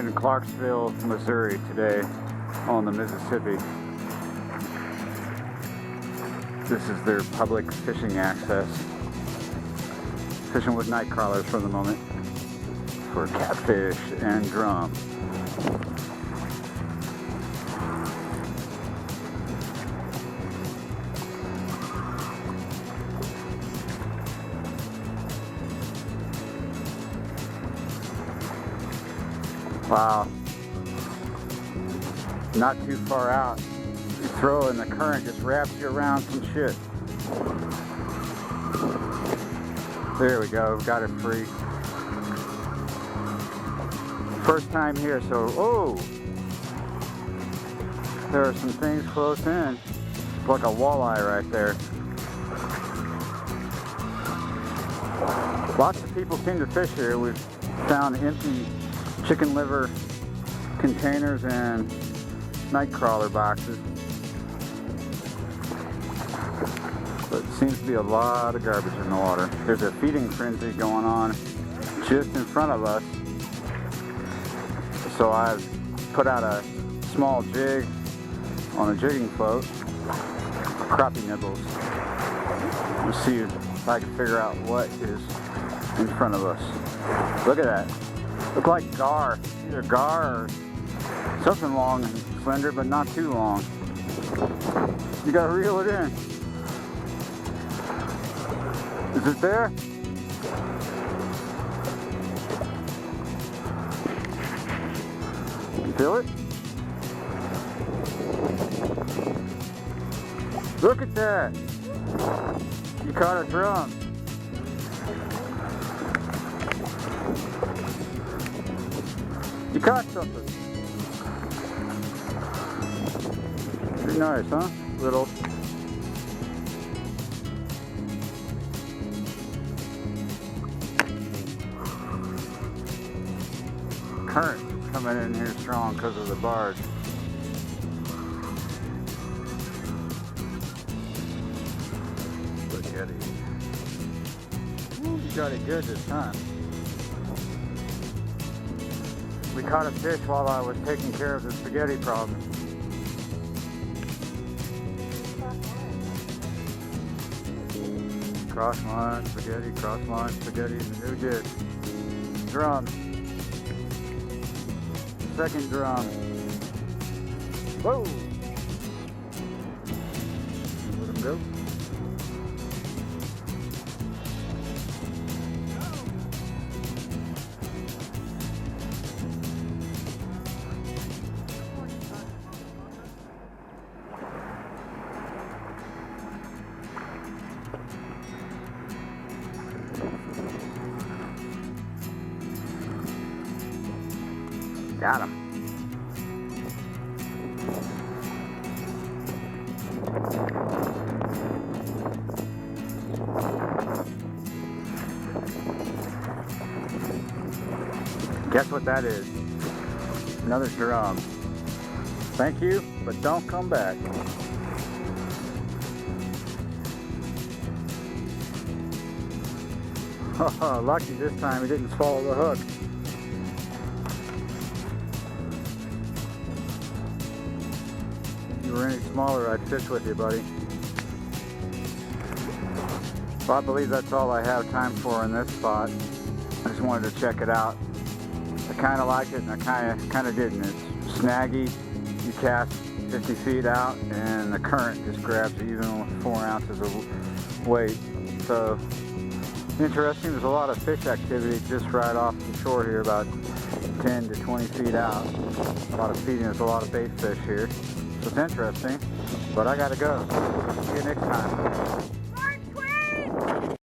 in Clarksville, Missouri today on the Mississippi. This is their public fishing access. Fishing with Nightcrawlers for the moment for catfish and drum. Wow, not too far out. You throw in the current, just wraps you around some shit. There we go, got it free. First time here, so, oh! There are some things close in. It's like a walleye right there. Lots of people seem to fish here. We've found empty chicken liver containers and Nightcrawler boxes. But it seems to be a lot of garbage in the water. There's a feeding frenzy going on just in front of us. So I've put out a small jig on a jigging float, crappie nibbles. Let's see if I can figure out what is in front of us. Look at that. Look like gar, either gar or something long and slender, but not too long. You gotta reel it in. Is it there? You feel it? Look at that! You caught a drum. You caught something. Pretty nice, huh? Little. Current is coming in here strong because of the barge. Look at it. You got it good this time. We caught a fish while I was taking care of the spaghetti problem. Cross line, spaghetti, new jig. Drum. Second drum. Whoa! Let him go. Got him. Guess what that is? Another drum. Thank you, but don't come back. Lucky this time he didn't swallow the hook. If you were any smaller, I'd fish with you, buddy. Well, I believe that's all I have time for in this spot. I just wanted to check it out. I kind of like it and I kind of didn't. It's snaggy. You cast 50 feet out and the current just grabs you even with 4 ounces of weight. So interesting. There's a lot of fish activity just right off the shore here, about 10 to 20 feet out. A lot of feeding. There's a lot of bait fish here. So it's interesting, but I gotta go. See you next time.